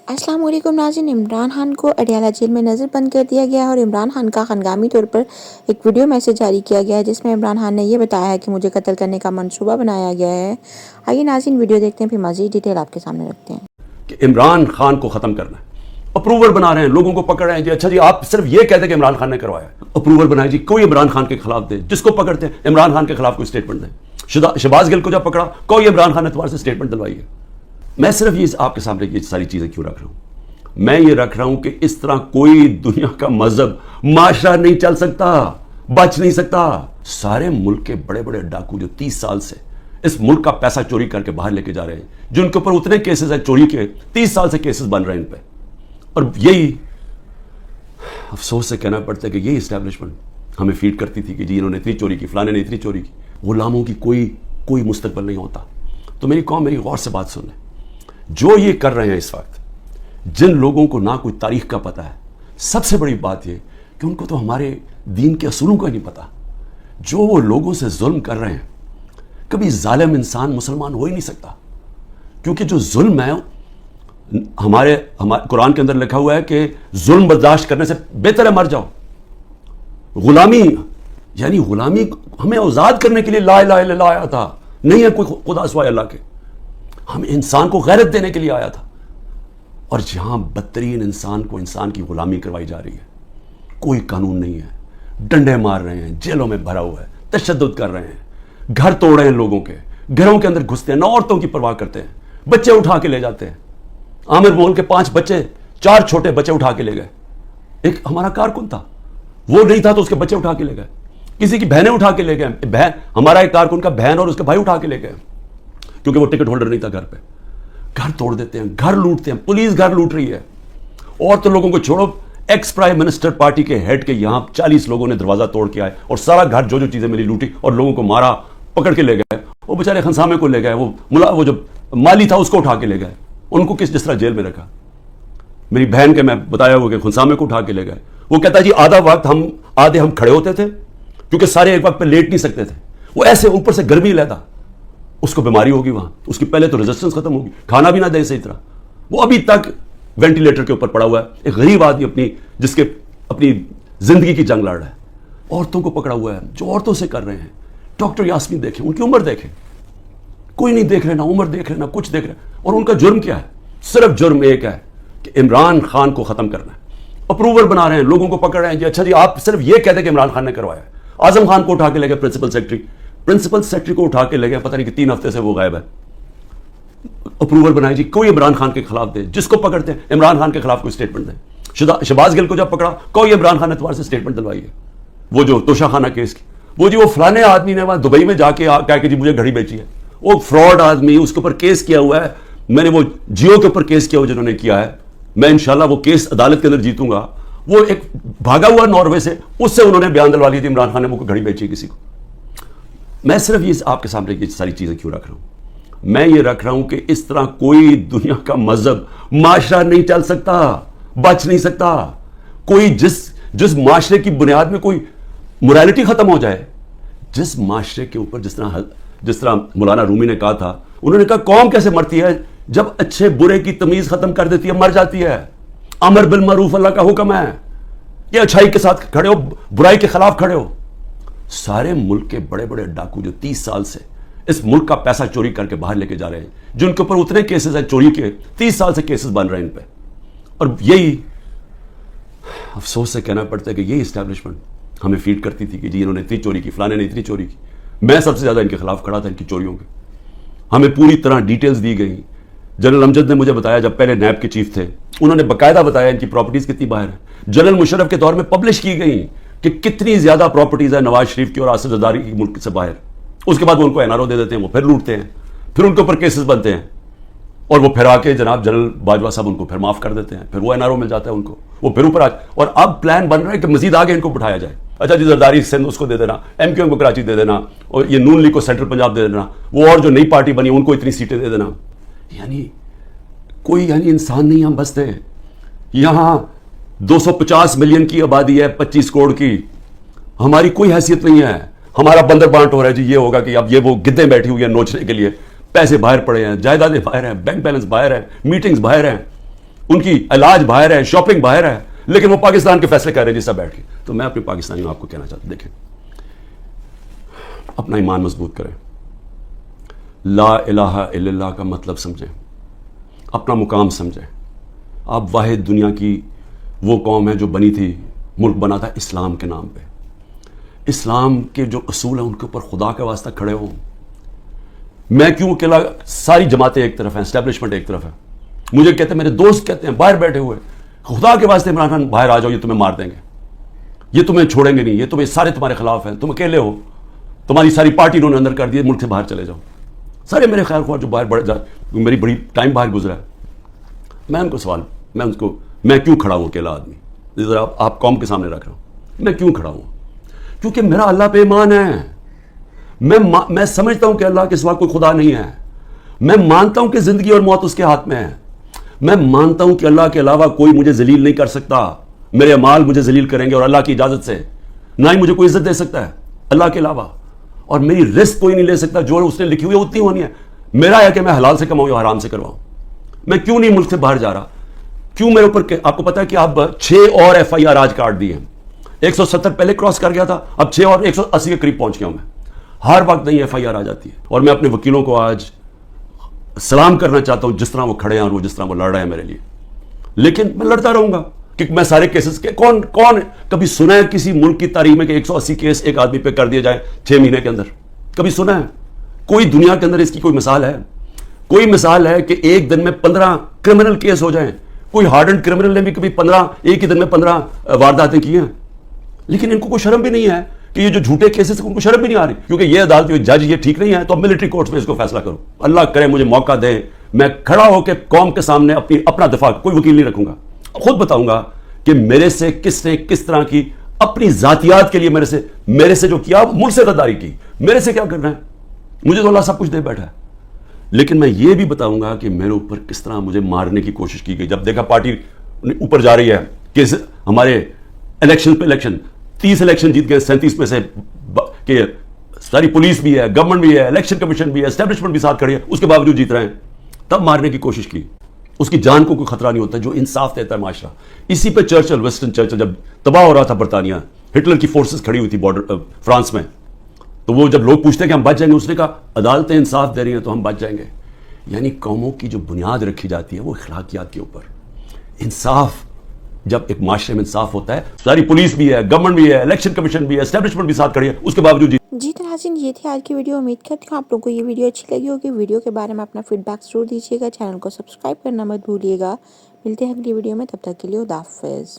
अस्सलाम वालेकुम नाज़रीन, इमरान खान को अडयाला जेल में नज़रबंद कर दिया गया है और इमरान खान का हंगामी तौर पर एक वीडियो मैसेज जारी किया गया है जिसमें इमरान खान ने ये बताया है कि मुझे कत्ल करने का मंसूबा बनाया गया है। आइए नाज़रीन वीडियो देखते हैं, फिर मज़ीद डिटेल आपके सामने रखते हैं। कि इमरान खान को ख़त्म करना है, अप्रूवल बना रहे हैं, लोगों को पकड़ रहे हैं जी। अच्छा जी, आप सिर्फ ये कहते हैं कि इमरान खान ने करवाया, अप्रूवल बनाए जी। कोई इमरान खान के खिलाफ दे, जिसको पकड़ते हैं इमरान खान के खिलाफ कोई स्टेटमेंट दे। शहबाज गिल को जब पकड़ा, कोई इमरान खान ने तुम्हारे से स्टेटमेंट दिलवाई है। मैं सिर्फ ये आपके सामने ये सारी चीज़ें क्यों रख रहा हूँ? मैं ये रख रहा हूं कि इस तरह कोई दुनिया का मजहब माशरा नहीं चल सकता, बच नहीं सकता। सारे मुल्क के बड़े बड़े डाकू जो 30 साल से इस मुल्क का पैसा चोरी करके बाहर लेके जा रहे हैं, जिनके ऊपर उतने केसेस हैं चोरी के, 30 साल से केसेस बन रहे हैं इन पे। और यही अफसोस से कहना पड़ता है कि यही इस्टेब्लिशमेंट हमें फीड करती थी कि जी इन्होंने इतनी चोरी की, फलाने ने इतनी चोरी की। गुलामों की कोई मुस्तकबिल नहीं होता। तो मेरी कौम, मेरी गौर से बात सुन ले, जो ये कर रहे हैं इस वक्त, जिन लोगों को ना कोई तारीख का पता है, सबसे बड़ी बात यह कि उनको तो हमारे दीन के असूलों का नहीं पता। जो वो लोगों से जुल्म कर रहे हैं, कभी जालिम इंसान मुसलमान हो ही नहीं सकता, क्योंकि जो जुल्म है हमारे कुरान के अंदर लिखा हुआ है कि जुल्म बर्दाश्त करने से बेहतर है मर जाओ। गुलामी यानी गुलामी हमें आजाद करने के लिए ला इलाहा इल्लल्लाह आया था, नहीं है कोई खुदा सिवाय अल्लाह के। हम इंसान को गैरत देने के लिए आया था, और जहां बदतरीन इंसान को इंसान की गुलामी करवाई जा रही है, कोई कानून नहीं है, डंडे मार रहे हैं, जेलों में भरा हुआ है, तशद्दुद कर रहे हैं, घर तोड़ रहे हैं लोगों के, घरों के अंदर घुसते हैं, ना औरतों की परवाह करते हैं, बच्चे उठा के ले जाते हैं। आमिर मोहल के 5 बच्चे, 4 छोटे बच्चे उठा के ले गए। एक हमारा कारकुन था, वो नहीं था तो उसके बच्चे उठा के ले गए। किसी की बहनें उठा के ले गए, हमारा एक कारकुन का बहन और उसके भाई उठा के ले गए, क्योंकि वो टिकट होल्डर नहीं था घर पे। घर तोड़ देते हैं, घर लूटते हैं, पुलिस घर लूट रही है। और तो लोगों को छोड़ो, एक्स प्राइम मिनिस्टर पार्टी के हेड के यहां 40 लोगों ने दरवाजा तोड़ के आए और सारा घर जो जो चीजें मिली लूटी और लोगों को मारा, पकड़ के ले गए। वो बेचारे खनसामे को ले गए, वो जो माली था उसको उठा के ले गए, उनको जिस तरह जेल में रखा। मेरी बहन के मैं बताया हुआ कि खनसामे को उठा के ले गए। वो कहता जी आधा वक्त हम खड़े होते थे, क्योंकि सारे एक वक्त पे लेट नहीं सकते थे। वो ऐसे ऊपर से गर्मी लेता, उसको बीमारी होगी वहां, उसकी पहले तो रेजिस्टेंस खत्म होगी, खाना भी ना दे सही तरह। वो अभी तक वेंटिलेटर के ऊपर पड़ा हुआ है, एक गरीब आदमी जिसके अपनी जिंदगी की जंग लड़ रहा है। औरतों को पकड़ा हुआ है, जो औरतों से कर रहे हैं। डॉक्टर यास्मीन देखें, उनकी उम्र देखें, कोई नहीं देख रहे, ना उम्र देख रहे, ना कुछ देख रहे। और उनका जुर्म क्या है? सिर्फ जुर्म एक है कि इमरान खान को खत्म करना है। अप्रूवल बना रहे हैं, लोगों को पकड़ रहे हैं जी। अच्छा जी, आप सिर्फ ये कहते हैं कि इमरान खान ने करवाया। आजम खान को उठा के ले गए, प्रिंसिपल सेक्रेटरी को उठा के ले गए, पता नहीं कि 3 हफ्ते से वो गायब है। अप्रूवल बनाए जी, कोई इमरान खान के खिलाफ दे, जिसको पकड़ते हैं इमरान खान के खिलाफ कोई स्टेटमेंट दे। शहबाज गिल को जब पकड़ा, कोई इमरान खान ने तुम्हारे से स्टेटमेंट दिलवाई है। वो जो तोशाखाना केस की, वो फलाने आदमी ने वहां दुबई में जाके कहा कि जी मुझे घड़ी बेची है, वो फ्रॉड आदमी, उसके ऊपर केस किया हुआ है। मैंने वो जियो के ऊपर केस किया हुआ जिन्होंने किया है, मैं इंशाल्लाह वो केस अदालत के अंदर जीतूंगा। वो एक भागा हुआ नॉर्वे से, उससे उन्होंने बयान दिलवा ली थी इमरान खान ने वो घड़ी बेची किसी को। मैं सिर्फ ये आपके सामने ये सारी चीजें क्यों रख रहा हूं? मैं ये रख रहा हूं कि इस तरह कोई दुनिया का मजहब माशरा नहीं चल सकता, बच नहीं सकता। कोई जिस माशरे की बुनियाद में कोई मोरालिटी खत्म हो जाए, जिस माशरे के ऊपर जिस तरह मौलाना रूमी ने कहा था, उन्होंने कहा कौम कैसे मरती है? जब अच्छे बुरे की तमीज खत्म कर देती है, मर जाती है। अमर बिल मरूफ अल्लाह का हुक्म है, ये अच्छाई के साथ खड़े हो, बुराई के खिलाफ खड़े हो। सारे मुल्क के बड़े बड़े डाकू जो 30 साल से इस मुल्क का पैसा चोरी करके बाहर लेके जा रहे हैं, जिनके ऊपर उतने केसेस हैं चोरी के, 30 साल से केसेस बन रहे हैं इन पे। और यही अफसोस से कहना पड़ता है कि यही इस्टेब्लिशमेंट हमें फीड करती थी कि जी इन्होंने इतनी चोरी की, फलाने ने इतनी चोरी की। मैं सबसे ज्यादा इनके खिलाफ खड़ा था, इनकी चोरियों के। हमें पूरी तरह डिटेल्स दी गई। जनरल अमजद ने मुझे बताया, जब पहले नैब के चीफ थे, उन्होंने बाकायदा बताया इनकी प्रॉपर्टीज कितनी बाहर है। जनरल मुशर्रफ के दौर में पब्लिश की गई कि कितनी ज्यादा प्रॉपर्टीज है नवाज शरीफ की और आसिफ जरदारी की मुल्क से बाहर। उसके बाद वो उनको एनआरओ दे देते हैं, वो फिर लूटते हैं, फिर उनके ऊपर केसेस बनते हैं, और वो फिर आके जनाब जनरल बाजवा साहब उनको फिर माफ कर देते हैं, फिर वो एनआरओ मिल जाता है उनको, वो फिर ऊपर और अब प्लान बन रहा है कि मजीद आगे इनको बिठाया जाए। अच्छा जी, जरदारी सिंध उसको दे देना, एमक्यूएम को कराची दे देना, और ये नून लीग को सेंट्रल पंजाब दे देना, वो और जो नई पार्टी बनी उनको इतनी सीटें दे देना। यानी कोई इंसान नहीं हम बसते हैं। यहां 250 मिलियन की आबादी है, 25 करोड़ की, हमारी कोई हैसियत नहीं है। हमारा बंदर बांट हो रहा है जी। ये होगा कि अब ये वो गिद्दें बैठी हुई है नोचने के लिए, पैसे बाहर पड़े हैं, जायदादें बाहर हैं, बैंक बैलेंस बाहर है, मीटिंग्स बाहर हैं। उनकी इलाज बाहर है, शॉपिंग बाहर है, लेकिन वो पाकिस्तान के फैसले कर रहे हैं जी सब बैठ के। तो मैं अपने पाकिस्तानियों आपको कहना चाहता हूं, देखें, अपना ईमान मजबूत करें, ला इलाहा इल्लल्लाह का मतलब समझें, अपना मुकाम समझें। आप वाहिद दुनिया की वो कौम है जो बनी थी, मुल्क बना था इस्लाम के नाम पे। इस्लाम के जो असूल हैं उनके ऊपर खुदा का वास्ता खड़े हो। मैं क्यों अकेला, सारी जमातें एक तरफ हैं, एस्टेब्लिशमेंट एक तरफ है। मुझे कहते हैं, मेरे दोस्त कहते हैं बाहर बैठे हुए, खुदा के वास्ते इमरान खान बाहर आ जाओ, ये तुम्हें मार देंगे, ये तुम्हें छोड़ेंगे नहीं, ये तुम्हें सारे तुम्हारे खिलाफ हैं, तुम अकेले हो, तुम्हारी सारी पार्टी इन्होंने अंदर कर दी, मुल्क से बाहर चले जाओ। सारे मेरे ख्याल ख्वार जो बाहर बढ़ जा, मेरी बड़ी टाइम बाहर गुजरा है, मैं क्यों खड़ा हूं अकेला आदमी? जरा आप कौम के सामने रख रहा हूं, मैं क्यों खड़ा हूं? क्योंकि मेरा अल्लाह पे ईमान है। मैं समझता हूं कि अल्लाह के सिवा कोई खुदा नहीं है। मैं मानता हूं कि जिंदगी और मौत उसके हाथ में है। मैं मानता हूं कि अल्लाह के अलावा कोई मुझे जलील नहीं कर सकता। मेरे अमाल मुझे जलील करेंगे और अल्लाह की इजाजत से, ना ही मुझे कोई इज्जत दे सकता है अल्लाह के अलावा। और मेरी रिस्क कोई नहीं ले सकता, जो उसने लिखी हुई है उतनी होनी है। मेरा है कि मैं हलाल से कमाऊं या हराम से करवाऊं। मैं क्यों नहीं मुल्क से बाहर जा रहा? क्यों मेरे ऊपर, आपको पता है कि अब 6 और FIR आज काट दिए हैं। 170 पहले क्रॉस कर गया था, अब 6 और 180 के करीब पहुंच गया हूं मैं। हर वक्त नई FIR आ जाती है। और मैं अपने वकीलों को आज सलाम करना चाहता हूं, जिस तरह वो खड़े हैं और वो जिस तरह वो लड़ रहे हैं मेरे लिए। लेकिन मैं लड़ता रहूंगा कि मैं सारे केसेस के, कौन कभी सुना है किसी मुल्क की तारीख में कि 180 केस एक आदमी पे कर दिए जाए 6 महीने के अंदर? कभी सुना है? कोई दुनिया के अंदर इसकी कोई मिसाल है? कोई मिसाल है कि एक दिन में 15 क्रिमिनल केस हो जाएं? कोई हार्डन क्रिमिनल ने भी कभी 15 एक ही दिन में 15 वारदातें की हैं? लेकिन इनको कोई शर्म भी नहीं है कि ये जो झूठे केसेस, उनको शर्म भी नहीं आ रही, क्योंकि ये अदालत, ये जज, ये ठीक नहीं है, तो अब मिलिट्री कोर्ट्स में इसको फैसला करो। अल्लाह करे मुझे मौका दे, मैं खड़ा होकर कौम के सामने अपना दिफा, कोई वकील नहीं रखूंगा, खुद बताऊंगा कि मेरे से किसने किस तरह की अपनी जातियात के लिए मेरे से जो किया, मुल्क से गद्दारी की। मेरे से क्या करना है? मुझे तो अल्लाह सब कुछ दे बैठा है। लेकिन मैं ये भी बताऊंगा कि मेरे ऊपर किस तरह मुझे मारने की कोशिश की गई। जब देखा पार्टी ऊपर जा रही है कि हमारे इलेक्शन पे इलेक्शन, 30 इलेक्शन जीत गए 37 में से, कि सारी पुलिस भी है, गवर्नमेंट भी है, इलेक्शन कमीशन भी है, एस्टेब्लिशमेंट भी साथ खड़ी है, उसके बावजूद जीत रहे हैं, तब मारने की कोशिश की। उसकी जान को कोई खतरा नहीं होता, जो इंसाफ देता है माशरा। इसी पे चर्चिल, विंस्टन चर्चिल, जब तबाह हो रहा था बरतानिया, हिटलर की फोर्सेस खड़ी हुई थी बॉर्डर फ्रांस में, तो वो जब लोग पूछते हैं कि हम बच जाएंगे, उसने कहा अदालतें इंसाफ दे रही हैं तो हम बच जाएंगे। यानी कौमों की जो बुनियाद रखी जाती है वो अखलाकियात के ऊपर। इंसाफ, जब एक माशरे में इंसाफ होता है, सारी पुलिस भी है, गवर्नमेंट भी है, इलेक्शन कमीशन भी है, एस्टेब्लिशमेंट भी साथ खड़ी है, उसके बावजूद जी तो नाज़रीन, ये थी आज की वीडियो। उम्मीद करती हूँ आप लोगों को ये वीडियो अच्छी लगी होगी। वीडियो के बारे में अपना फीडबैक जरूर दीजिएगा। चैनल को सब्सक्राइब करना मत भूलिएगा। मिलते हैं अगली वीडियो में, तब तक के लिए खुदा हाफिज़।